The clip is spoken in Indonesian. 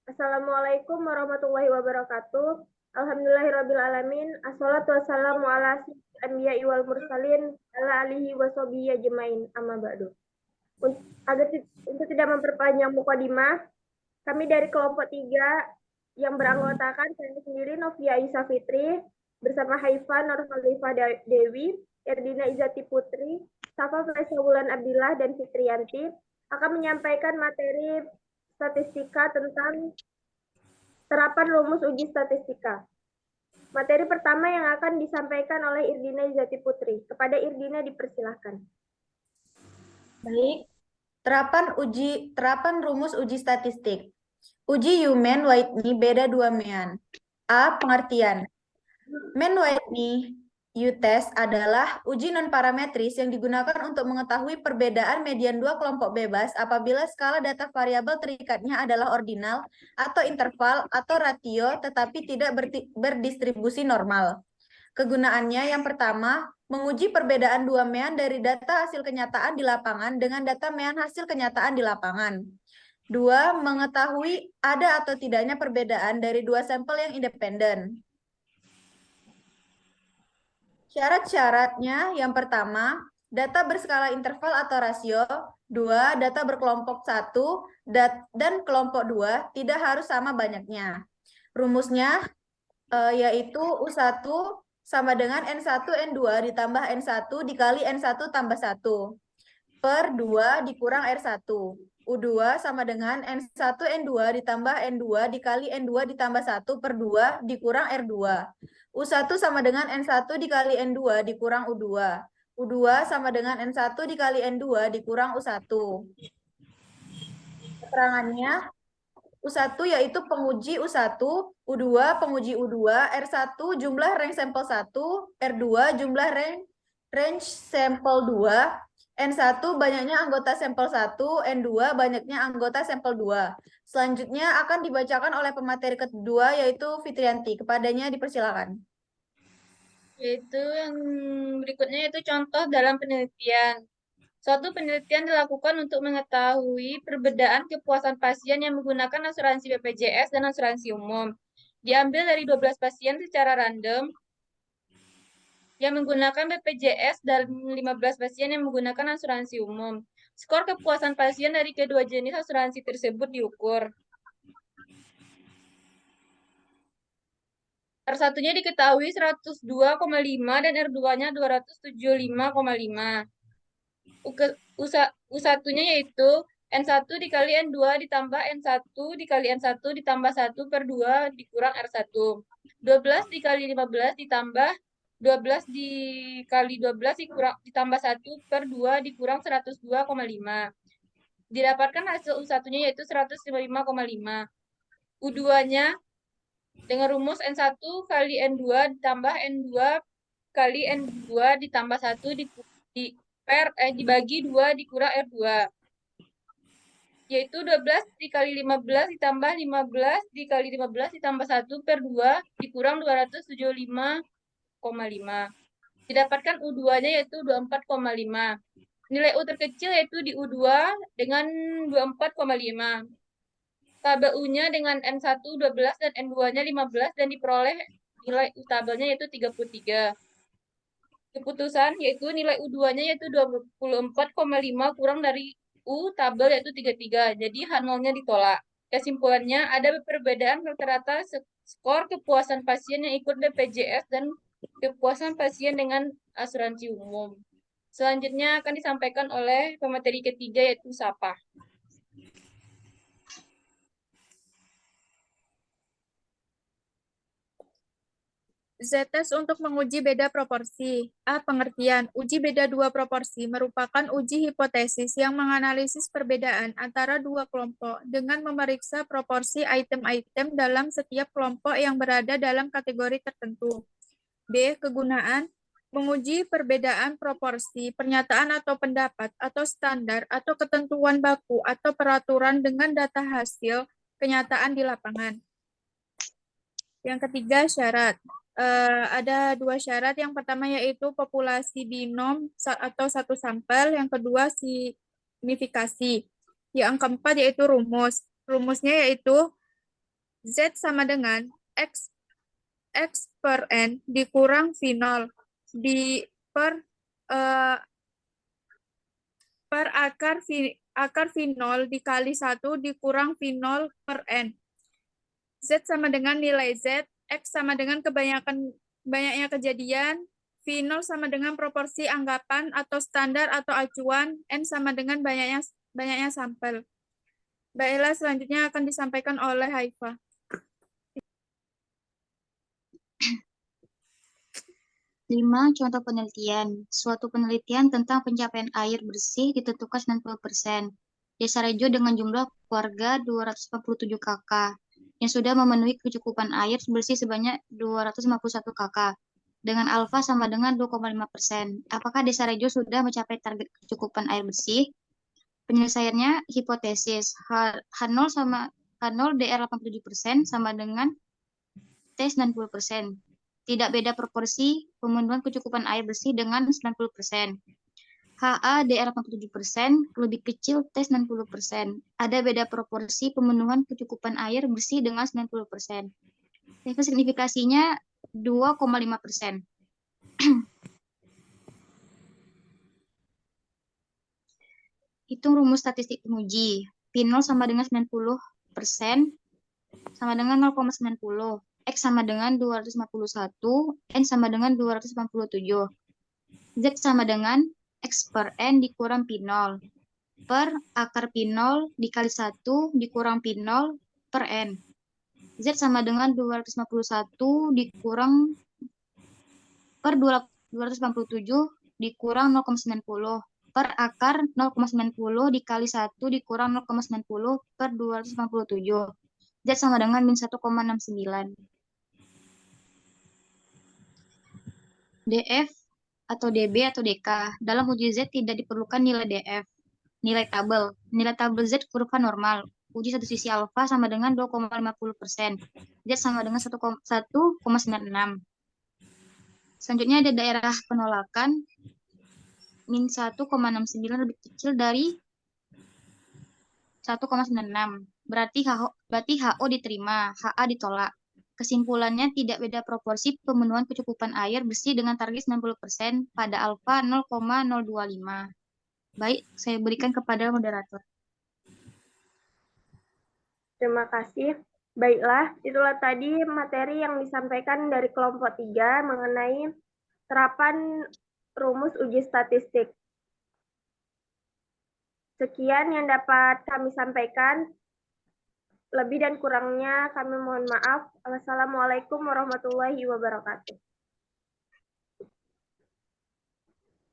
Assalamualaikum warahmatullahi wabarakatuh. Alhamdulillahirrabbilalamin. Assalatu wassalamu ala sayyidil anbiya'i wal mursalin ala alihi wa sahbihi ajmain. Amma ba'du. Untuk tidak memperpanjang mukadimah, kami dari kelompok 3 yang beranggotakan saya sendiri Novia Isa Fitri bersama Haifa Nur Khalifah Dewi, Erdina Izati Putri, Safa Faisal Wulan Abdillah dan Fitriyanti akan menyampaikan materi statistika tentang terapan rumus uji statistika. Materi pertama yang akan disampaikan oleh Irdina Izati Putri. Kepada Irdina dipersilahkan. Baik, terapan rumus uji statistik. Uji Yuman-Whitney beda dua mean. A. Pengertian. Mann-Whitney U-test adalah uji non-parametris yang digunakan untuk mengetahui perbedaan median dua kelompok bebas apabila skala data variabel terikatnya adalah ordinal atau interval atau ratio tetapi tidak berdistribusi normal. Kegunaannya yang pertama, menguji perbedaan dua mean dari data hasil kenyataan di lapangan dengan data mean hasil kenyataan di lapangan. Dua, mengetahui ada atau tidaknya perbedaan dari dua sampel yang independen. Syarat-syaratnya yang pertama, data berskala interval atau rasio. Dua, data berkelompok 1 dan kelompok 2 tidak harus sama banyaknya. Rumusnya yaitu U1 sama dengan N1 N2 ditambah N1 dikali N1 tambah 1 per 2 dikurang R1. U2 sama dengan N1 N2 ditambah N2 dikali N2 ditambah 1 per 2 dikurang R2. U1 sama dengan N1 dikali N2 dikurang U2. U2 sama dengan N1 dikali N2 dikurang U1. Keterangannya, U1 yaitu penguji U1, U2 penguji U2, R1 jumlah range sampel 1, R2 jumlah range sampel 2, N1 banyaknya anggota sampel 1, N2 banyaknya anggota sampel 2. Selanjutnya akan dibacakan oleh pemateri kedua yaitu Fitriyanti. Kepadanya dipersilakan. Yaitu yang berikutnya yaitu contoh dalam penelitian. Suatu penelitian dilakukan untuk mengetahui perbedaan kepuasan pasien yang menggunakan asuransi BPJS dan asuransi umum. Diambil dari 12 pasien secara random yang menggunakan BPJS dan 15 pasien yang menggunakan asuransi umum. Skor kepuasan pasien dari kedua jenis asuransi tersebut diukur. R1-nya diketahui 102,5 dan R2-nya 275,5. U1-nya yaitu N1 dikali N2 ditambah N1 dikali N1 ditambah 1 per 2 dikurang R1. 12 dikali 15 ditambah 12 dikali 12 ditambah 1 per 2 dikurang 102,5. Didapatkan hasil U1-nya yaitu 155,5. U2-nya dengan rumus N1 kali N2 ditambah N2 kali N2 ditambah 1 dibagi 2 dikurang R2. Yaitu 12 dikali 15 ditambah 15 dikali 15 ditambah 1 per 2 dikurang 275,5. Didapatkan U2-nya yaitu 24,5. Nilai U terkecil yaitu di U2 dengan 24,5. Tabel U-nya dengan N1 12 dan N2-nya 15 dan diperoleh nilai U tabelnya yaitu 33. Keputusan yaitu nilai U2-nya yaitu 24,5 kurang dari U tabel yaitu 33. Jadi H0-nya ditolak. Kesimpulannya ada perbedaan rata-rata skor kepuasan pasien yang ikut BPJS dan kepuasan pasien dengan asuransi umum. Selanjutnya akan disampaikan oleh pemateri ketiga yaitu Safa. Z-test untuk menguji beda proporsi. A. Pengertian. Uji beda dua proporsi merupakan uji hipotesis yang menganalisis perbedaan antara dua kelompok dengan memeriksa proporsi item-item dalam setiap kelompok yang berada dalam kategori tertentu. B. Kegunaan. Menguji perbedaan proporsi, pernyataan atau pendapat, atau standar, atau ketentuan baku, atau peraturan dengan data hasil kenyataan di lapangan. Yang ketiga, syarat. ada dua syarat. Yang pertama yaitu populasi binom atau satu sampel. Yang kedua signifikasi. Yang keempat yaitu rumus. Rumusnya yaitu Z sama dengan X per N dikurang V0 eh, per akar V0 dikali 1 dikurang V0 per N. Z sama dengan nilai Z, X sama dengan banyaknya kejadian, V0 sama dengan proporsi anggapan atau standar atau acuan, N sama dengan banyaknya sampel. Baiklah, selanjutnya akan disampaikan oleh Haifa. Lima, contoh penelitian. Suatu penelitian tentang pencapaian air bersih ditentukan 90%. Desa Rejo dengan jumlah warga 247 KK yang sudah memenuhi kecukupan air bersih sebanyak 251 KK dengan alfa sama dengan 2,5%. Apakah Desa Rejo sudah mencapai target kecukupan air bersih? Penyelesaiannya hipotesis H0 DR 87% sama dengan T 90%. Tidak beda proporsi pemenuhan kecukupan air bersih dengan 90%. HA DR 87% lebih kecil T 90%. Ada beda proporsi pemenuhan kecukupan air bersih dengan 90%. Level signifikasinya 2,5%. Hitung rumus statistik penguji. P0 sama dengan 90% sama dengan 0,90. X sama dengan 251, N sama dengan 287. Z sama dengan X per N dikurang P0 per akar P0 dikali 1 dikurang P0 per N. Z sama dengan 251 dikurang per 287 dikurang 0,90 per akar 0,90 dikali 1 dikurang 0,90 per 287. Z sama dengan min 1,69. DF atau DB atau DK. Dalam uji Z tidak diperlukan nilai DF. Nilai tabel. Nilai tabel Z kurva normal. Uji satu sisi alfa sama dengan 2,50%. Z sama dengan 1,96. Selanjutnya ada daerah penolakan. Min 1,69 lebih kecil dari 1,96. Berarti HO diterima, HA ditolak. Kesimpulannya tidak beda proporsi pemenuhan kecukupan air bersih dengan target 90% pada alfa 0,025. Baik, saya berikan kepada moderator. Terima kasih. Baiklah, itulah tadi materi yang disampaikan dari kelompok 3 mengenai terapan rumus uji statistik. Sekian yang dapat kami sampaikan. Lebih dan kurangnya kami mohon maaf. Wassalamualaikum warahmatullahi wabarakatuh.